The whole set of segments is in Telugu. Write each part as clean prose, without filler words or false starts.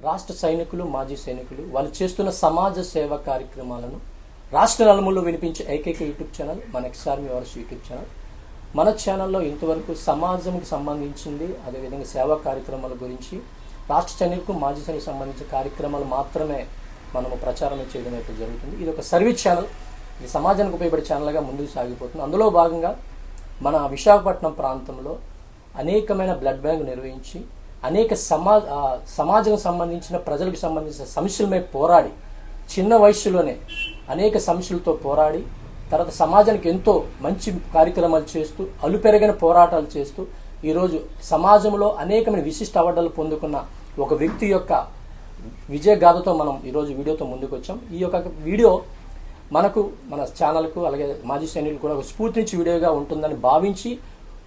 రాష్ట్ర సైనికులు, మాజీ సైనికులు వాళ్ళు చేస్తున్న సమాజ సేవ కార్యక్రమాలను రాష్ట్ర నలుమూలలో వినిపించే ఏకైక యూట్యూబ్ ఛానల్ మన ఎక్స్ఆర్మీ వారసు యూట్యూబ్ ఛానల్. మన ఛానల్లో ఇంతవరకు సమాజంకి సంబంధించింది, అదేవిధంగా సేవా కార్యక్రమాల గురించి, రాష్ట్ర సైనికులకు, మాజీ సైనికు సంబంధించిన కార్యక్రమాలు మాత్రమే మనము ప్రచారం చేయడం అయితే జరుగుతుంది. ఇది ఒక సర్వీస్ ఛానల్, ఇది సమాజానికి ఉపయోగపడే ఛానల్గా ముందుకు సాగిపోతుంది. అందులో భాగంగా మన విశాఖపట్నం ప్రాంతంలో అనేకమైన బ్లడ్ బ్యాంక్ నిర్వహించి అనేక సమాజం సంబంధించిన, ప్రజలకు సంబంధించిన సమస్యల మీద పోరాడి, చిన్న వయసులోనే అనేక సమస్యలతో పోరాడి, తర్వాత సమాజానికి ఎంతో మంచి కార్యక్రమాలు చేస్తూ, అలుపెరగని పోరాటాలు చేస్తూ ఈరోజు సమాజంలో అనేకమైన విశిష్ట అవార్డులు పొందుకున్న ఒక వ్యక్తి యొక్క విజయ గాథతో మనం ఈరోజు వీడియోతో ముందుకు వచ్చాం. ఈ యొక్క వీడియో మనకు, మన ఛానల్కు, అలాగే మాజీ సైనికులు కూడా ఒక స్ఫూర్తినిచ్చే వీడియోగా ఉంటుందని భావించి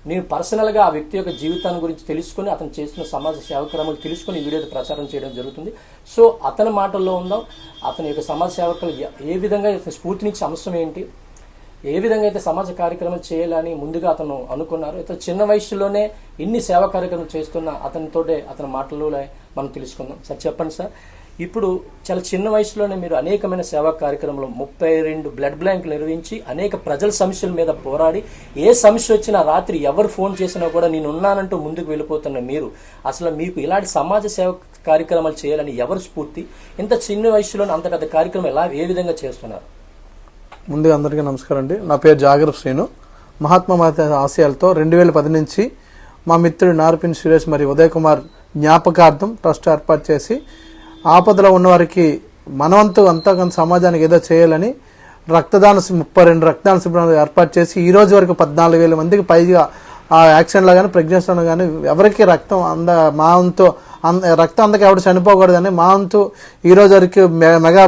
నేను పర్సనల్గా ఆ వ్యక్తి యొక్క జీవితాన్ని గురించి తెలుసుకుని, అతను చేస్తున్న సమాజ సేవక్రమాలు తెలుసుకుని ఈ వీడియో ప్రచారం చేయడం జరుగుతుంది. సో అతని మాటల్లో ఉందాం, అతని యొక్క సమాజ సేవకులు ఏ విధంగా స్ఫూర్తినిచ్చే అంశం ఏంటి, ఏ విధంగా అయితే సమాజ కార్యక్రమాలు చేయాలని ముందుగా అతను అనుకున్నారు. ఇతను చిన్న వయసులోనే ఇన్ని సేవా కార్యక్రమాలు చేస్తున్న అతనితోటే అతని మాటల్లో మనం తెలుసుకుందాం. సార్ చెప్పండి సార్, ఇప్పుడు చాలా చిన్న వయసులోనే మీరు అనేకమైన సేవా కార్యక్రమాలు 32 బ్లడ్ బ్యాంకులు నిర్వహించి అనేక ప్రజల సమస్యల మీద పోరాడి, ఏ సమస్య వచ్చినా రాత్రి ఎవరు ఫోన్ చేసినా కూడా నేను ఉన్నానంటూ ముందుకు వెళ్ళిపోతున్న మీరు, అసలు మీకు ఇలాంటి సమాజ సేవ కార్యక్రమాలు చేయాలని ఎవరు స్ఫూర్తి? ఇంత చిన్న వయసులోనే అంత పెద్ద కార్యక్రమం ఏ విధంగా చేస్తున్నారు? ముందుగా అందరికీ నమస్కారం అండి. నా పేరు జాగర్ శ్రీను. మహాత్మా ఆశయాలతో 2010 నుంచి మా మిత్రుడు నారపిన్ సురేష్ మరియు ఉదయ్ కుమార్ జ్ఞాపకార్థం ట్రస్ట్ ఏర్పాటు చేసి ఆపదలో ఉన్నవారికి మనవంతు అంతా కొంత సమాజానికి ఏదో చేయాలని 32 రక్తదాన శిబిరాలు ఏర్పాటు చేసి ఈ రోజు వరకు 14,000 మందికి పైగా ఆ యాక్షన్లో కానీ, ప్రెగ్నెన్సీలో కానీ ఎవరికి రక్తం మా వంతు రక్తం అందక ఎవరు చనిపోకూడదని మా వంతు ఈ రోజు వరకు మెగా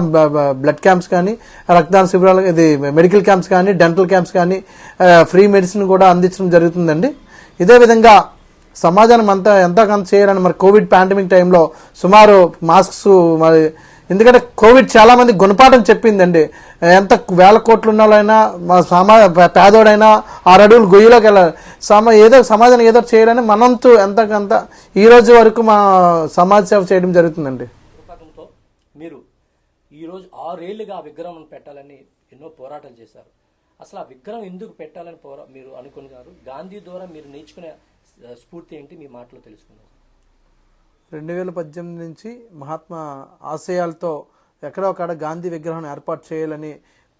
బ్లడ్ క్యాంప్స్ కానీ, రక్తదాన శిబిరాలు, ఇది మెడికల్ క్యాంప్స్ కానీ, డెంటల్ క్యాంప్స్ కానీ, ఫ్రీ మెడిసిన్ కూడా అందించడం జరుగుతుందండి. ఇదే విధంగా సమాజాన్ని ఎంతో కొంత చేయాలని మరి కోవిడ్ పాండమిక్ టైంలో సుమారు మాస్క్స్, మరి ఎందుకంటే కోవిడ్ చాలా మంది గుణపాఠం చెప్పిందండి. ఎంత వేల కోట్లు ఉన్న వాళ్ళైనా, మా పేదోడైనా 6 అడుగులు గొయ్యిలోకి వెళ్ళాలి, ఏదో సమాజానికి ఏదో చేయాలని మనంతో ఎంతకంత ఈ రోజు వరకు మా సమాజ సేవ చేయడం జరుగుతుందండి. మీరు ఈరోజు 6 ఏళ్ళుగా ఆ విగ్రహం పెట్టాలని ఎన్నో పోరాటాలు చేశారు. అసలు ఆ విగ్రహం ఎందుకు పెట్టాలని మీరు అనుకున్నారు? గాంధీ ద్వారా మీరు నేర్చుకునే స్ఫూర్తి ఏంటి? మీ మాటలో తెలుసుకున్నారు. 2018 నుంచి మహాత్మా ఆశయాలతో ఎక్కడో అక్కడ గాంధీ విగ్రహం ఏర్పాటు చేయాలని,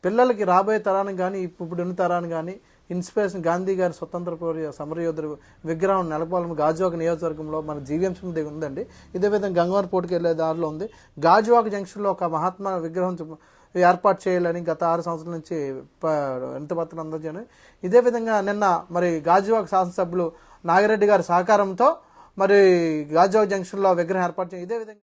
పిల్లలకి రాబోయే తరానికి కానీ, ఇప్పుడున్న తరానికి కానీ ఇన్స్పిరేషన్, గాంధీ గారి స్వతంత్ర సమరయోధుడు విగ్రహం నెలకొల్పి గాజువాక నియోజకవర్గంలో మన జీవీఎంసీ దగ్గర ఉందండి. ఇదే విధంగా గంగవరం పోటీకి వెళ్ళే దారిలో ఉంది. గాజువాక జంక్షన్లో ఒక మహాత్మా విగ్రహం ఏర్పాటు చేయాలని గత 6 సంవత్సరాల నుంచి వినతిపత్రం అందజేయని, ఇదే విధంగా నిన్న మరి గాజువాక శాసనసభ్యులు నాగిరెడ్డి గారి సహకారంతో మరి గాజువాక జంక్షన్లో విగ్రహం ఏర్పాటు చేయాలి. ఇదే విధంగా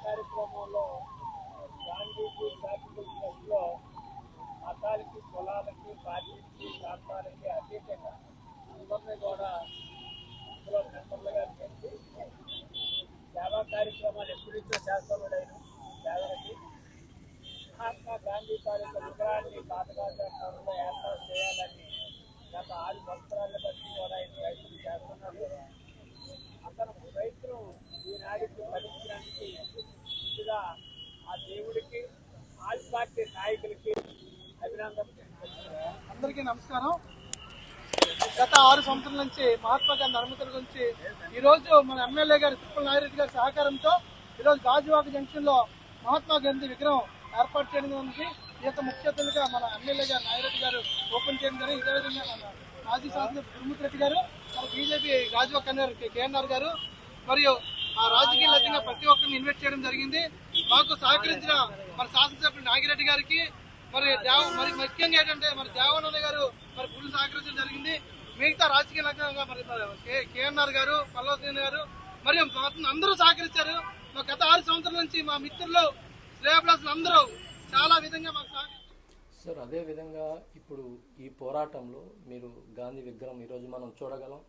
కార్యక్రమంలో గాంధీజీ చారిటబుల్ ట్రస్ట్లో మతాలకి, కులాలకి, పార్టీలకి, ప్రాంతాలకి అతీతంగా అందరినీ కూడా ఇందులో మెంబర్లుగా చేసి సేవా కార్యక్రమాలు ఎప్పటి నుంచో చేస్తున్నాడు ఆయన పేదలకి. మహాత్మా గాంధీ తాలూకా విగ్రహాన్ని పాతకాలంలో ఏర్పాటు చేయాలని గత 6 సంవత్సరాల బట్టి కూడా ఆయన ప్రయత్నం చేస్తున్నారు. అతను ప్రయత్నం ఈనాటికి ఫలించడానికి ముందుగా ఆ దేవుడికి ఆల్ పార్టీ నాయకులకి అభినందనలు తెలియజేస్తున్నారు. అందరికీ నమస్కారం. గత 6 సంవత్సరాల నుంచి మహాత్మా గాంధీ అనుమతుల గురించి ఈరోజు మన ఎమ్మెల్యే గారు తిరుపతి నాగిరెడ్డి గారి సహకారంతో ఈరోజు గాజువాక జంక్షన్ లో మహాత్మా గాంధీ విగ్రహం ఏర్పాటు చేయడం ఈ యొక్క ముఖ్య అతిథులుగా మన ఎమ్మెల్యే గారు నాగిరెడ్డి గారు ఓపెన్ చేయడం జరిగింది. ఇదే విధంగా మన మాజీ శాసనసభ్యులు గురుమూర్తి రెడ్డి గారు, మన బీజేపీ గాజువాక కన్వీనర్ కేఎన్ఆర్ గారు మరియు ఆ రాజకీయ లక్ష్యంగా ప్రతి ఒక్కరిని ఇన్వైట్ చేయడం జరిగింది. మాకు సహకరించిన మన శాసనసభ్యులు నాగిరెడ్డి గారికి మరి ముఖ్యంగా ఏంటంటే మరి దేవనన్న గారు మరి ఫుల్ సహకరించడం జరిగింది. మిగతా రాజకీయ లక్ష్యంగా మరి కేఎన్ఆర్ గారు, పల్లవసేన గారు మరియు అందరూ సహకరించారు. గత 6 సంవత్సరాల నుంచి మా మిత్రులు శ్రేయభిలాషులు అందరూ చాలా విధంగా మాకు సహకరించారు. సార్, అదే విధంగా ఇప్పుడు ఈ పోరాటంలో మీరు గాంధీ విగ్రహం ఈరోజు మనం చూడగలం.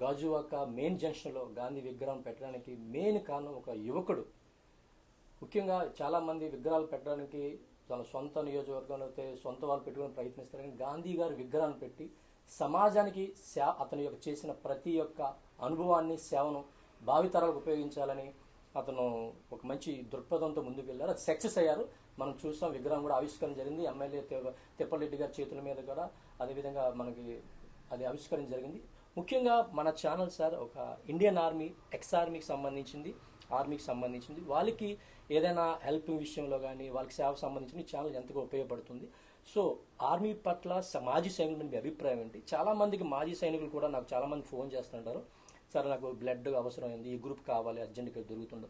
గాజువాక మెయిన్ జంక్షన్లో గాంధీ విగ్రహం పెట్టడానికి మెయిన్ కారణం ఒక యువకుడు. ముఖ్యంగా చాలామంది విగ్రహాలు పెట్టడానికి తన సొంత నియోజకవర్గంలో అయితే సొంత వాళ్ళు పెట్టుకుని ప్రయత్నిస్తారు. కానీ గాంధీ గారి విగ్రహాన్ని పెట్టి సమాజానికి అతని యొక్క చేసిన ప్రతి ఒక్క అనుభవాన్ని, సేవను భావితరాలకు ఉపయోగించాలని అతను ఒక మంచి దృక్పథంతో ముందుకు వెళ్ళారు. అది సక్సెస్ అయ్యారు. మనం చూసాం, విగ్రహం కూడా ఆవిష్కరణ జరిగింది. ఎమ్మెల్యే తిప్పలరెడ్డి గారి చేతుల మీద కూడా అదేవిధంగా మనకి అది ఆవిష్కరణ జరిగింది. ముఖ్యంగా మన ఛానల్ సార్ ఒక ఇండియన్ ఆర్మీ, ఎక్స్ ఆర్మీకి సంబంధించింది వాళ్ళకి ఏదైనా హెల్పింగ్ విషయంలో కానీ వాళ్ళకి సేవకు సంబంధించిన ఛానల్ ఎంతగా ఉపయోగపడుతుంది. సో ఆర్మీ పట్ల మాజీ సైనికుల మీ అభిప్రాయం ఏంటి? చాలా మందికి మాజీ సైనికులు కూడా నాకు చాలా మంది ఫోన్ చేస్తుంటారు, సార్ నాకు బ్లడ్ అవసరమైంది, ఈ గ్రూప్ కావాలి, అర్జెంట్గా దొరుకుతుందో.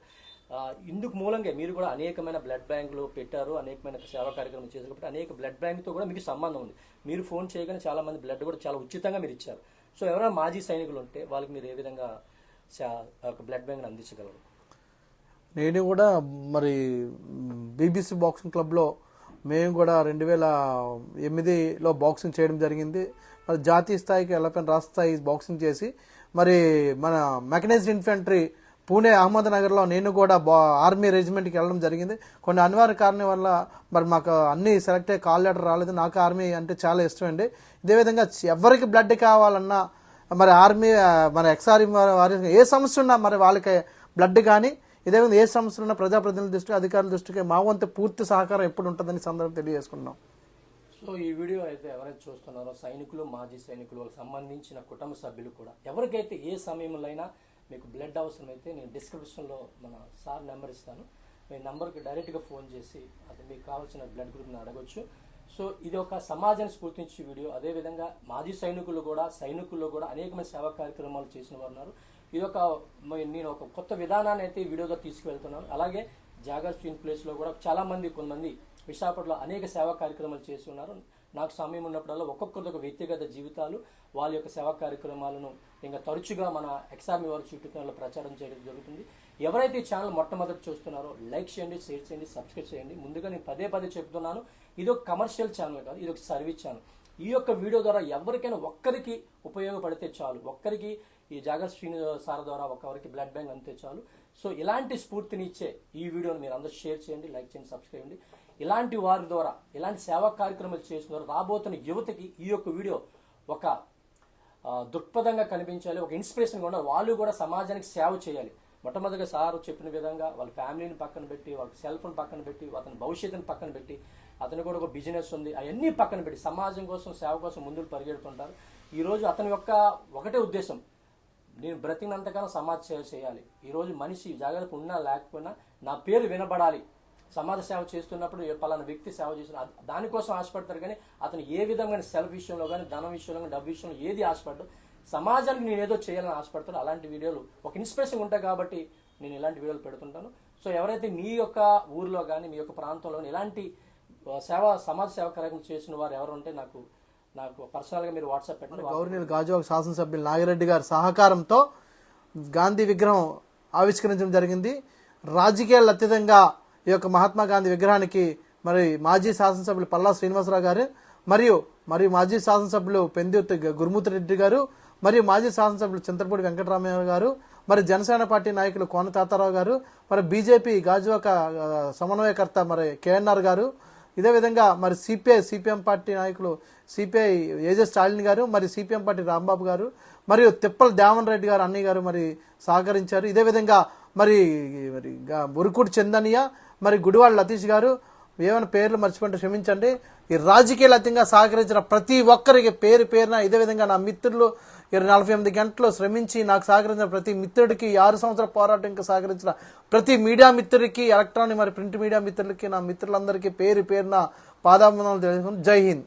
ఇందుకు మూలంగా మీరు కూడా అనేకమైన బ్లడ్ బ్యాంకులు పెట్టారు, అనేకమైన సేవా కార్యక్రమం చేశారు కాబట్టి అనేక బ్లడ్ బ్యాంకుతో కూడా మీకు సంబంధం ఉంది. మీరు ఫోన్ చేయగానే చాలా మంది బ్లడ్ కూడా చాలా ఉచితంగా మీరు ఇచ్చారు. సో ఎవరైనా మాజీ సైనికులు ఉంటే వాళ్ళకి మీరు ఏ విధంగా బ్లడ్ బ్యాంక్ని అందించగలరు? నేను కూడా మరి బీబీసీ బాక్సింగ్ క్లబ్లో మేము కూడా 2008లో బాక్సింగ్ చేయడం జరిగింది. మరి జాతీయ స్థాయికి వెళ్ళిపోయిన రాష్ట్ర స్థాయి బాక్సింగ్ చేసి మరి మన మెకనైజ్డ్ ఇన్ఫెంట్రీ పూణే అహ్మద్నగర్లో నేను కూడా ఆర్మీ రెజిమెంట్కి వెళ్ళడం జరిగింది. కొన్ని అనివార్య కారణం వల్ల మరి మాకు అన్ని సెలెక్ట్ అయ్యి కాల్ లెటర్ రాలేదు. నాకు ఆర్మీ అంటే చాలా ఇష్టం అండి. ఇదే విధంగా ఎవరికి బ్లడ్ కావాలన్నా మరి ఆర్మీ మన ఎక్స్ఆర్మీ వారి ఏ సమస్య ఉన్నా మరి వాళ్ళకి బ్లడ్ కానీ ఇదే విధంగా ఏ సమస్యలు ఉన్నా ప్రజాప్రతినిధుల దృష్టికి, అధికారుల దృష్టికి మా వంతు పూర్తి సహకారం ఎప్పుడు ఉంటుందని సందర్భం తెలియజేసుకున్నాం. సో ఈ వీడియో అయితే ఎవరైతే చూస్తున్నారో సైనికులు, మాజీ సైనికులు, వాళ్ళకి సంబంధించిన కుటుంబ సభ్యులు కూడా ఎవరికైతే ఏ సమయంలో అయినా మీకు బ్లడ్ అవసరమైతే నేను డిస్క్రిప్షన్లో మన సార్ నెంబర్ ఇస్తాను. మీ నెంబర్కి డైరెక్ట్గా ఫోన్ చేసి అది మీకు కావాల్సిన బ్లడ్ గ్రూప్ని అడగొచ్చు. సో ఇది ఒక సమాజాన్ని స్ఫూర్తించే వీడియో. అదేవిధంగా మాజీ సైనికుల్లో కూడా అనేకమైన సేవా కార్యక్రమాలు చేసిన వారు ఉన్నారు. ఇది నేను ఒక కొత్త విధానాన్ని అయితే ఈ వీడియోగా తీసుకువెళ్తున్నాను. అలాగే జాగర్ స్ట్రీన్ ప్లేస్లో కూడా కొంతమంది విశాఖపట్నంలో అనేక సేవా కార్యక్రమాలు చేసి ఉన్నారు. నాకు సమయం ఉన్నప్పుడల్లా ఒక్కొక్కరిది ఒక వ్యక్తిగత జీవితాలు, వాళ్ళ యొక్క సేవా కార్యక్రమాలను ఇంకా తరచుగా మన ఎక్స్ఆర్మీ వారి యూట్యూబ్ ఛానల్లో ప్రచారం చేయడం జరుగుతుంది. ఎవరైతే ఈ ఛానల్ మొట్టమొదటి చూస్తున్నారో లైక్ చేయండి, షేర్ చేయండి, సబ్స్క్రైబ్ చేయండి. ముందుగా నేను పదే చెప్తున్నాను, ఇది ఒక కమర్షియల్ ఛానల్ కాదు, ఇది ఒక సర్వీస్ ఛానల్. ఈ యొక్క వీడియో ద్వారా ఎవరికైనా ఒక్కరికి ఉపయోగపడితే చాలు, ఒక్కరికి ఈ జాగర్ శ్రీని సార్ ద్వారా ఒకరికి బ్లడ్ బ్యాంక్ అంతే చాలు. సో ఇలాంటి స్ఫూర్తినిచ్చే ఈ వీడియోని మీరు అందరూ షేర్ చేయండి, లైక్ చేయండి, సబ్స్క్రైబ్ చేయండి. ఇలాంటి వారి ద్వారా, ఇలాంటి సేవా కార్యక్రమాలు చేసిన ద్వారా రాబోతున్న యువతకి ఈ యొక్క వీడియో ఒక దృక్పథంగా కనిపించాలి, ఒక ఇన్స్పిరేషన్గా ఉండాలి. వాళ్ళు కూడా సమాజానికి సేవ చేయాలి. మొట్టమొదటిగా సార్ చెప్పిన విధంగా వాళ్ళ ఫ్యామిలీని పక్కన పెట్టి, వాళ్ళ సెల్ఫ్ని పక్కన పెట్టి, అతని భవిష్యత్తుని పక్కన పెట్టి, అతను కూడా ఒక బిజినెస్ ఉంది, అవన్నీ పక్కన పెట్టి సమాజం కోసం, సేవ కోసం ముందుకు పరిగెడుతుంటారు. ఈరోజు అతని యొక్క ఒకటే ఉద్దేశం, నేను బ్రతికినంతకాలం సమాజ సేవ చేయాలి. ఈరోజు మనిషి జాగ్రత్త ఉన్నా లేకపోయినా నా పేరు వినబడాలి. సమాజ సేవ చేస్తున్నప్పుడు పలానా వ్యక్తి సేవ చేస్తున్న దానికోసం ఆశపడతారు. కానీ అతను ఏ విధంగా సెల్ఫ్ విషయంలో కానీ, ధనం విషయంలో కానీ, డబ్బు విషయంలో ఏది ఆశపడ్డాడు, సమాజానికి నేను ఏదో చేయాలని ఆశపడతాను. అలాంటి వీడియోలు ఒక ఇన్స్పిరేషన్ ఉంటాయి కాబట్టి నేను ఇలాంటి వీడియోలు పెడుతుంటాను. సో ఎవరైతే మీ యొక్క ఊర్లో కానీ, మీ యొక్క ప్రాంతంలో ఇలాంటి సమాజ సేవ కార్యక్రమం చేసిన వారు ఎవరు ఉంటే నాకు పర్సనల్గా మీరు వాట్సాప్ పెట్టండి. గౌరవనీయులు గాజువాక శాసనసభ్యులు నాగిరెడ్డి గారి సహకారంతో గాంధీ విగ్రహం ఆవిష్కరించడం జరిగింది. రాజకీయాలు అత్యధికంగా ఈ యొక్క మహాత్మా గాంధీ విగ్రహానికి మరి మాజీ శాసనసభ్యులు పల్లా శ్రీనివాసరావు గారు మరియు మాజీ శాసనసభ్యులు పెందుర్తి గురుమూర్తి రెడ్డి గారు మరియు మాజీ శాసనసభ్యులు చింతలపూడి వెంకటరామయ్య గారు, మరి జనసేన పార్టీ నాయకులు కోన తాతారావు గారు, మరి బీజేపీ గాజువాక సమన్వయకర్త మరి కేఎన్ఆర్ గారు, ఇదే విధంగా మరి సిపిఎం పార్టీ నాయకులు సిపిఐ ఏజే స్టాలిన్ గారు, మరి సిపిఎం పార్టీ రాంబాబు గారు, మరియు తిప్పల దేవన్ రెడ్డి గారు అన్నయ్య గారు మరి సహకరించారు. ఇదే విధంగా మరి ఉరుకుడు చందనియ, మరి గుడివాడ లతీష్ గారు, ఏమైనా పేర్లు మర్చిపోతే క్షమించండి. ఈ రాజకీయాలతంగా సహకరించిన ప్రతి ఒక్కరికి పేరు పేరున, ఇదే విధంగా నా మిత్రులు 48 గంటలు శ్రమించి నాకు సహకరించిన ప్రతి మిత్రుడికి, 6 సంవత్సరాల పోరాటంకి సహకరించిన ప్రతి మీడియా మిత్రుడికి, ఎలక్ట్రానిక్ మరి ప్రింట్ మీడియా మిత్రులకి, నా మిత్రులందరికీ పేరు పేరున పాదాభివందనాలు తెలుసుకుని జై హింద్.